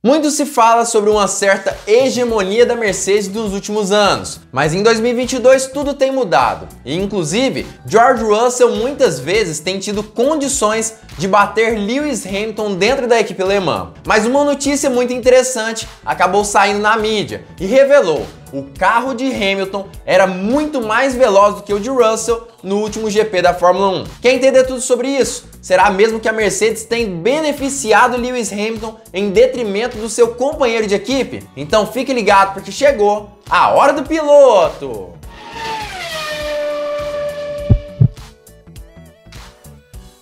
Muito se fala sobre uma certa hegemonia da Mercedes nos últimos anos, mas em 2022 tudo tem mudado. E inclusive, George Russell muitas vezes tem tido condições de bater Lewis Hamilton dentro da equipe alemã. Mas uma notícia muito interessante acabou saindo na mídia e revelou: o carro de Hamilton era muito mais veloz do que o de Russell no último GP da Fórmula 1. Quer entender tudo sobre isso? Será mesmo que a Mercedes tem beneficiado Lewis Hamilton em detrimento do seu companheiro de equipe? Então fique ligado porque chegou a hora do piloto!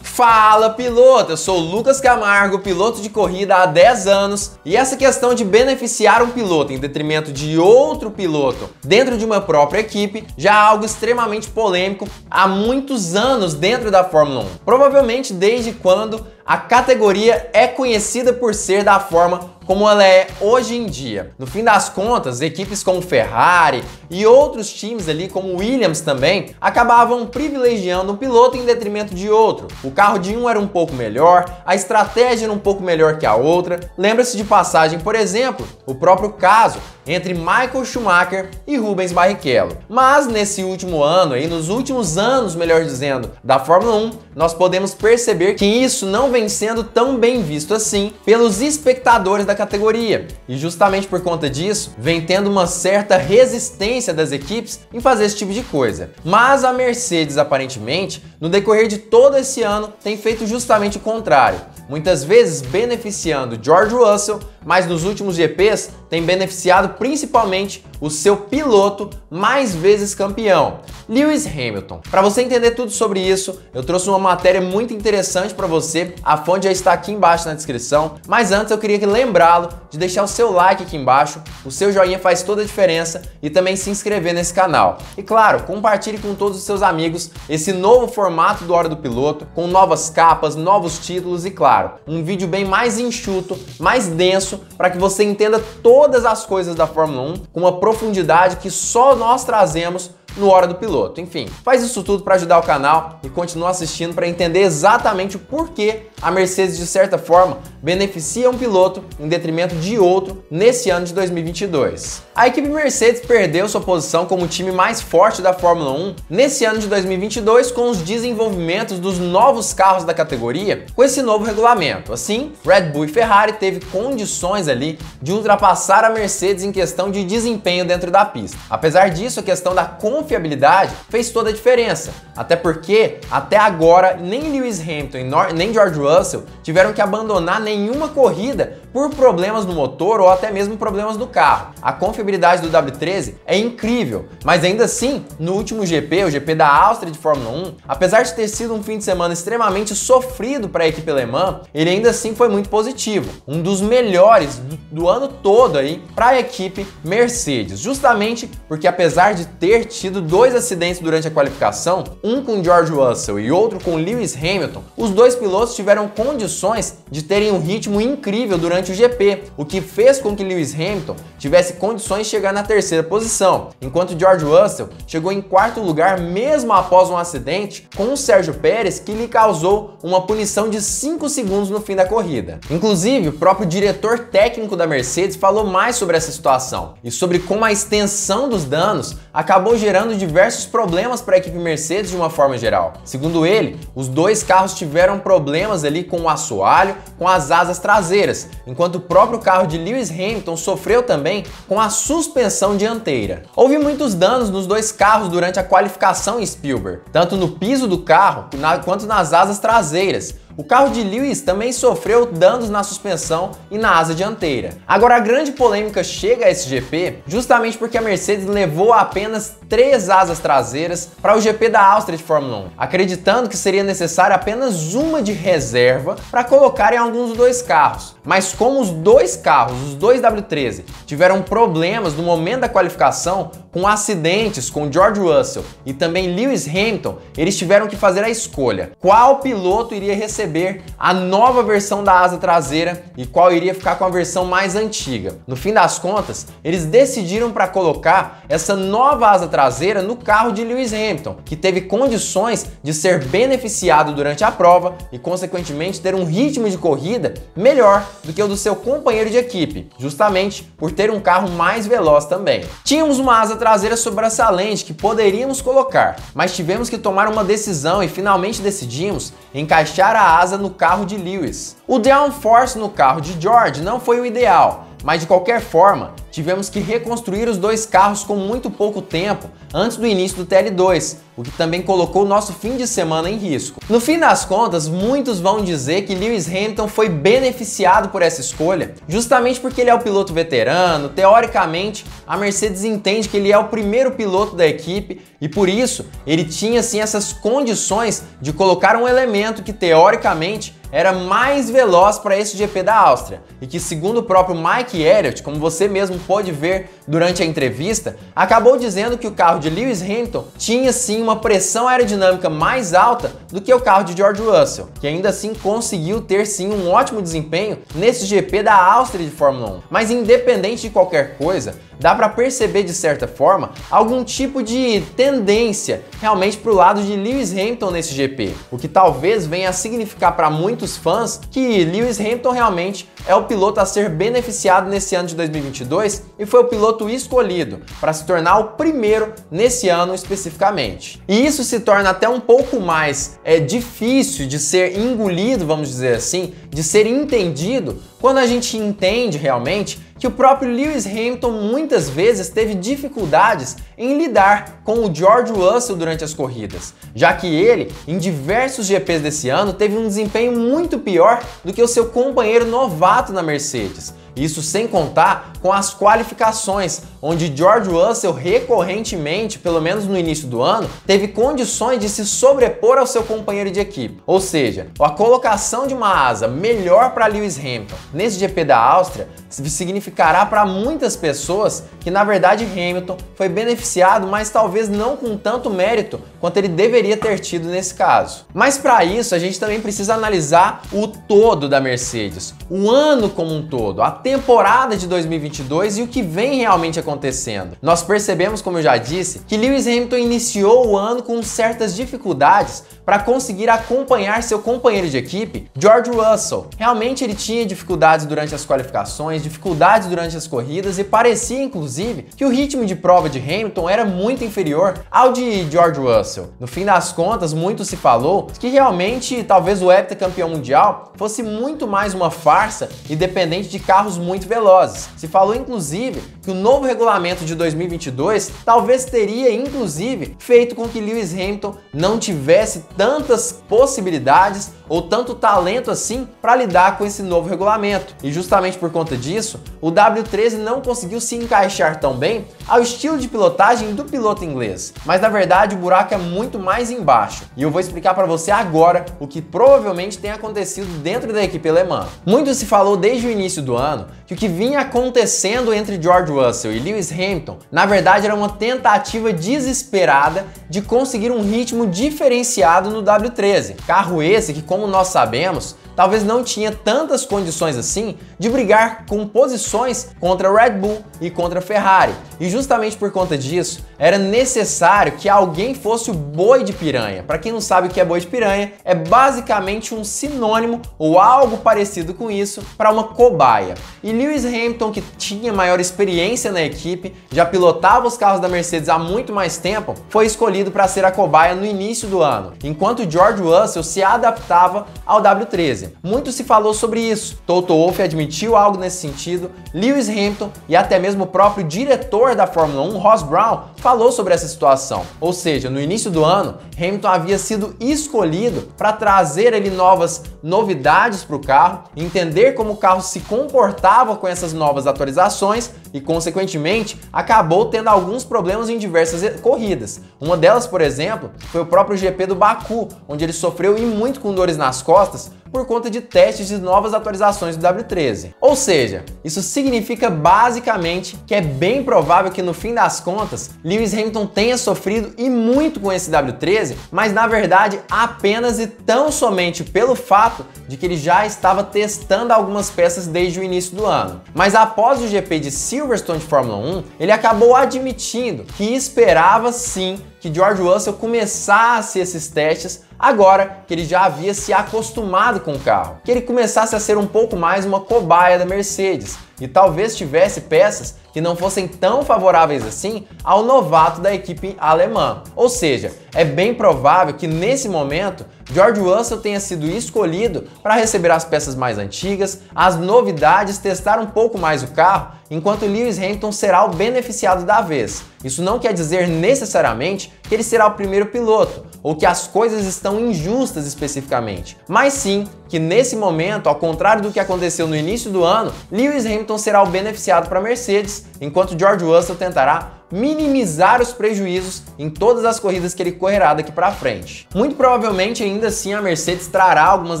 Fala piloto, eu sou o Lucas Camargo, piloto de corrida há 10 anos, e essa questão de beneficiar um piloto em detrimento de outro piloto dentro de uma própria equipe já é algo extremamente polêmico há muitos anos dentro da Fórmula 1. Provavelmente desde quando a categoria é conhecida por ser da forma como ela é hoje em dia. No fim das contas, equipes como Ferrari e outros times ali, como Williams também, acabavam privilegiando um piloto em detrimento de outro. O carro de um era um pouco melhor, a estratégia era um pouco melhor que a outra. Lembra-se de passagem, por exemplo, o próprio caso entre Michael Schumacher e Rubens Barrichello. Mas nesse último ano, nos últimos anos, melhor dizendo, da Fórmula 1, nós podemos perceber que isso não vem sendo tão bem visto assim pelos espectadores da categoria. E justamente por conta disso, vem tendo uma certa resistência das equipes em fazer esse tipo de coisa. Mas a Mercedes, aparentemente, no decorrer de todo esse ano, tem feito justamente o contrário. Muitas vezes beneficiando George Russell, mas nos últimos GPs tem beneficiado principalmente o seu piloto mais vezes campeão, Lewis Hamilton. Para você entender tudo sobre isso, eu trouxe uma matéria muito interessante para você, a fonte já está aqui embaixo na descrição, mas antes eu queria lembrá-lo de deixar o seu like aqui embaixo, o seu joinha faz toda a diferença, e também se inscrever nesse canal. E claro, compartilhe com todos os seus amigos esse novo formato do Hora do Piloto, com novas capas, novos títulos e claro, um vídeo bem mais enxuto, mais denso, para que você entenda todas as coisas da Fórmula 1 com uma profundidade que só nós trazemos no Hora do Piloto. Enfim, faz isso tudo para ajudar o canal e continua assistindo para entender exatamente o porquê a Mercedes, de certa forma, beneficia um piloto em detrimento de outro nesse ano de 2022. A equipe Mercedes perdeu sua posição como o time mais forte da Fórmula 1 nesse ano de 2022 com os desenvolvimentos dos novos carros da categoria com esse novo regulamento. Assim, Red Bull e Ferrari teve condições ali de ultrapassar a Mercedes em questão de desempenho dentro da pista. Apesar disso, a questão da confiabilidade fez toda a diferença, até porque até agora nem Lewis Hamilton nem George Russell tiveram que abandonar nenhuma corrida por problemas no motor ou até mesmo problemas do carro. A confiabilidade do W13 é incrível, mas ainda assim, no último GP, o GP da Áustria de Fórmula 1, apesar de ter sido um fim de semana extremamente sofrido para a equipe alemã, ele ainda assim foi muito positivo, um dos melhores do ano todo aí para a equipe Mercedes, justamente porque apesar de ter tido dois acidentes durante a qualificação, um com George Russell e outro com Lewis Hamilton, os dois pilotos tiveram condições de terem um ritmo incrível durante o GP, o que fez com que Lewis Hamilton tivesse condições de chegar na terceira posição, enquanto George Russell chegou em quarto lugar mesmo após um acidente com o Sérgio Pérez que lhe causou uma punição de 5 segundos no fim da corrida. Inclusive, o próprio diretor técnico da Mercedes falou mais sobre essa situação e sobre como a extensão dos danos acabou gerando diversos problemas para a equipe Mercedes de uma forma geral. Segundo ele, os dois carros tiveram problemas ali com o assoalho, com as asas traseiras, enquanto o próprio carro de Lewis Hamilton sofreu também com a suspensão dianteira. Houve muitos danos nos dois carros durante a qualificação em Spielberg, tanto no piso do carro quanto nas asas traseiras. O carro de Lewis também sofreu danos na suspensão e na asa dianteira. Agora, a grande polêmica chega a esse GP justamente porque a Mercedes levou apenas 3 asas traseiras para o GP da Áustria de Fórmula 1, acreditando que seria necessária apenas uma de reserva para colocar em alguns dos dois carros. Mas como os dois carros, os dois W13, tiveram problemas no momento da qualificação, com acidentes com George Russell e também Lewis Hamilton, eles tiveram que fazer a escolha: qual piloto iria receber receber a nova versão da asa traseira e qual iria ficar com a versão mais antiga. No fim das contas, eles decidiram para colocar essa nova asa traseira no carro de Lewis Hamilton, que teve condições de ser beneficiado durante a prova e, consequentemente, ter um ritmo de corrida melhor do que o do seu companheiro de equipe, justamente por ter um carro mais veloz também. Tínhamos uma asa traseira sobressalente que poderíamos colocar, mas tivemos que tomar uma decisão e finalmente decidimos encaixar a asa no carro de Lewis. O downforce no carro de George não foi o ideal, mas de qualquer forma, tivemos que reconstruir os dois carros com muito pouco tempo antes do início do TL2, o que também colocou o nosso fim de semana em risco. No fim das contas, muitos vão dizer que Lewis Hamilton foi beneficiado por essa escolha, justamente porque ele é o piloto veterano, teoricamente a Mercedes entende que ele é o primeiro piloto da equipe e por isso ele tinha sim essas condições de colocar um elemento que teoricamente era mais veloz para esse GP da Áustria e que, segundo o próprio Mike Elliott, como você mesmo pôde ver durante a entrevista, acabou dizendo que o carro de Lewis Hamilton tinha sim uma pressão aerodinâmica mais alta do que o carro de George Russell, que ainda assim conseguiu ter sim um ótimo desempenho nesse GP da Áustria de Fórmula 1. Mas independente de qualquer coisa, dá para perceber de certa forma algum tipo de tendência realmente para o lado de Lewis Hamilton nesse GP, o que talvez venha a significar para muitos fãs que Lewis Hamilton realmente é o piloto a ser beneficiado nesse ano de 2022 e foi o piloto escolhido para se tornar o primeiro nesse ano especificamente. E isso se torna até um pouco mais difícil de ser engolido, vamos dizer assim, de ser entendido quando a gente entende realmente que o próprio Lewis Hamilton muitas vezes teve dificuldades em lidar com o George Russell durante as corridas, já que ele, em diversos GPs desse ano, teve um desempenho muito pior do que o seu companheiro novato na Mercedes. Isso sem contar com as qualificações, onde George Russell recorrentemente, pelo menos no início do ano, teve condições de se sobrepor ao seu companheiro de equipe. Ou seja, a colocação de uma asa melhor para Lewis Hamilton nesse GP da Áustria significará para muitas pessoas que na verdade Hamilton foi beneficiado, mas talvez não com tanto mérito quanto ele deveria ter tido nesse caso. Mas para isso a gente também precisa analisar o todo da Mercedes, o ano como um todo, a temporada de 2022 e o que vem realmente acontecendo. Nós percebemos, como eu já disse, que Lewis Hamilton iniciou o ano com certas dificuldades para conseguir acompanhar seu companheiro de equipe, George Russell. Realmente ele tinha dificuldades durante as qualificações, dificuldades durante as corridas e parecia inclusive que o ritmo de prova de Hamilton era muito inferior ao de George Russell. No fim das contas, muito se falou que realmente talvez o heptacampeão mundial fosse muito mais uma farsa e dependente de carros muito velozes. Se falou inclusive que o novo regulamento de 2022 talvez teria inclusive feito com que Lewis Hamilton não tivesse tantas possibilidades ou tanto talento assim para lidar com esse novo regulamento. E justamente por conta disso, o W13 não conseguiu se encaixar tão bem ao estilo de pilotagem do piloto inglês. Mas na verdade o buraco é muito mais embaixo. E eu vou explicar para você agora o que provavelmente tem acontecido dentro da equipe alemã. Muito se falou desde o início do ano que o que vinha acontecendo entre George Russell e Lewis Hamilton, na verdade era uma tentativa desesperada de conseguir um ritmo diferenciado no W13. Carro esse que, como nós sabemos, talvez não tinha tantas condições assim de brigar com posições contra Red Bull e contra Ferrari. E justamente por conta disso, era necessário que alguém fosse o boi de piranha. Para quem não sabe o que é boi de piranha, é basicamente um sinônimo ou algo parecido com isso para uma cobaia. E Lewis Hamilton, que tinha maior experiência na equipe, já pilotava os carros da Mercedes há muito mais tempo, foi escolhido para ser a cobaia no início do ano, enquanto George Russell se adaptava ao W13. Muito se falou sobre isso. Toto Wolff admitiu algo nesse sentido, Lewis Hamilton e até mesmo o próprio diretor da Fórmula 1, Ross Brown, falou sobre essa situação. Ou seja, no início do ano, Hamilton havia sido escolhido para trazer ali novas novidades para o carro, entender como o carro se comportava com essas novas atualizações e, consequentemente, acabou tendo alguns problemas em diversas corridas. Uma delas, por exemplo, foi o próprio GP do Baku, onde ele sofreu e muito com dores nas costas por conta de testes de novas atualizações do W13. Ou seja, isso significa basicamente que é bem provável que no fim das contas, Lewis Hamilton tenha sofrido e muito com esse W13, mas na verdade apenas e tão somente pelo fato de que ele já estava testando algumas peças desde o início do ano. Mas após o GP de Silverstone de Fórmula 1, ele acabou admitindo que esperava sim que George Russell começasse esses testes agora que ele já havia se acostumado com o carro, que ele começasse a ser um pouco mais uma cobaia da Mercedes e talvez tivesse peças que não fossem tão favoráveis assim ao novato da equipe alemã. Ou seja, é bem provável que nesse momento George Russell tenha sido escolhido para receber as peças mais antigas, as novidades, testar um pouco mais o carro, enquanto Lewis Hamilton será o beneficiado da vez. Isso não quer dizer necessariamente que ele será o primeiro piloto, ou que as coisas estão injustas especificamente, mas sim que nesse momento, ao contrário do que aconteceu no início do ano, Lewis Hamilton será o beneficiado para a Mercedes, enquanto George Russell tentará minimizar os prejuízos em todas as corridas que ele correrá daqui para frente. Muito provavelmente ainda assim a Mercedes trará algumas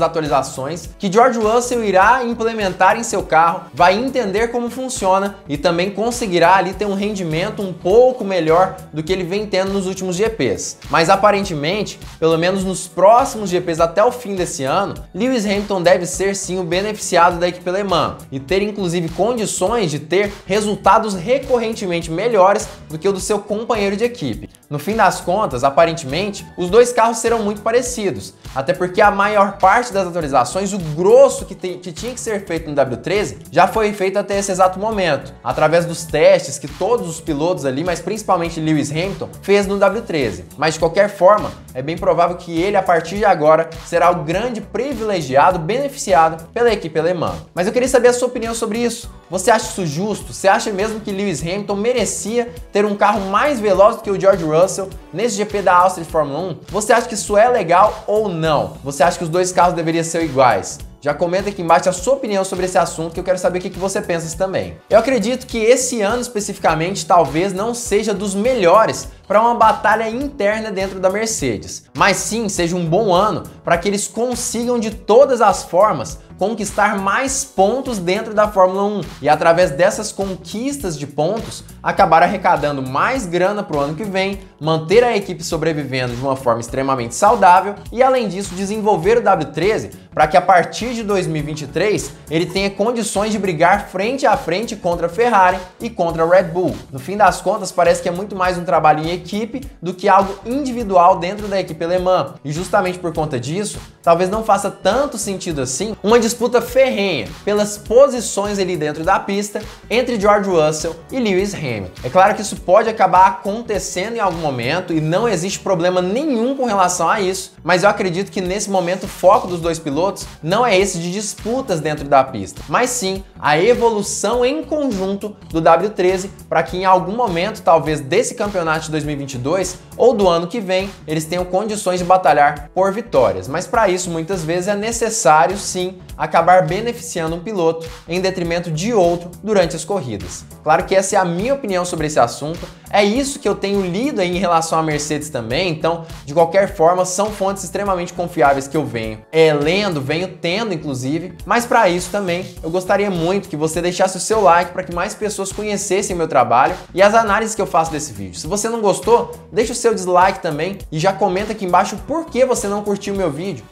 atualizações que George Russell irá implementar em seu carro, vai entender como funciona e também conseguirá ali ter um rendimento um pouco melhor do que ele vem tendo nos últimos GPs. Mas aparentemente, pelo menos nos próximos GPs até o fim desse ano, Lewis Hamilton deve ser sim o beneficiado da equipe alemã e ter inclusive condições de ter resultados recorrentemente melhores do que o do seu companheiro de equipe. No fim das contas, aparentemente, os dois carros serão muito parecidos, até porque a maior parte das atualizações, o grosso que tinha que ser feito no W13, já foi feito até esse exato momento, através dos testes que todos os pilotos ali, mas principalmente Lewis Hamilton, fez no W13. Mas de qualquer forma, é bem provável que ele, a partir de agora, será o grande privilegiado, beneficiado pela equipe alemã. Mas eu queria saber a sua opinião sobre isso. Você acha isso justo? Você acha mesmo que Lewis Hamilton merecia ter um carro mais veloz do que o George Russell nesse GP da Áustria de Fórmula 1? Você acha que isso é legal ou não? Você acha que os dois carros deveriam ser iguais? Já comenta aqui embaixo a sua opinião sobre esse assunto, que eu quero saber o que você pensa também. Eu acredito que esse ano especificamente talvez não seja dos melhores para uma batalha interna dentro da Mercedes, mas sim seja um bom ano para que eles consigam de todas as formas conquistar mais pontos dentro da Fórmula 1 e através dessas conquistas de pontos acabar arrecadando mais grana para o ano que vem, manter a equipe sobrevivendo de uma forma extremamente saudável e além disso desenvolver o W13 para que a partir de 2023 ele tenha condições de brigar frente a frente contra a Ferrari e contra a Red Bull. No fim das contas parece que é muito mais um trabalho em equipe do que algo individual dentro da equipe alemã e justamente por conta disso talvez não faça tanto sentido assim uma disputa ferrenha pelas posições ali dentro da pista entre George Russell e Lewis Hamilton. É claro que isso pode acabar acontecendo em algum momento e não existe problema nenhum com relação a isso, mas eu acredito que nesse momento o foco dos dois pilotos não é esse de disputas dentro da pista, mas sim a evolução em conjunto do W13 para que em algum momento, talvez desse campeonato de 2022 ou do ano que vem, eles tenham condições de batalhar por vitórias. Mas para isso, muitas vezes é necessário sim acabar beneficiando um piloto em detrimento de outro durante as corridas. Claro que essa é a minha opinião sobre esse assunto, é isso que eu tenho lido aí em relação à Mercedes também, então de qualquer forma são fontes extremamente confiáveis que eu venho lendo, venho tendo inclusive, mas para isso também eu gostaria muito que você deixasse o seu like para que mais pessoas conhecessem o meu trabalho e as análises que eu faço desse vídeo. Se você não gostou, deixa o seu dislike também e já comenta aqui embaixo por que você não curtiu o meu vídeo,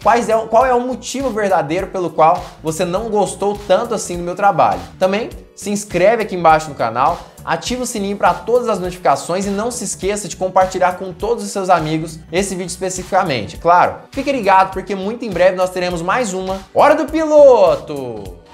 qual é o motivo verdadeiro pelo qual você não gostou tanto assim do meu trabalho. Também se inscreve aqui embaixo no canal, ativa o sininho para todas as notificações e não se esqueça de compartilhar com todos os seus amigos esse vídeo especificamente. Claro, fique ligado porque muito em breve nós teremos mais uma Hora do Piloto!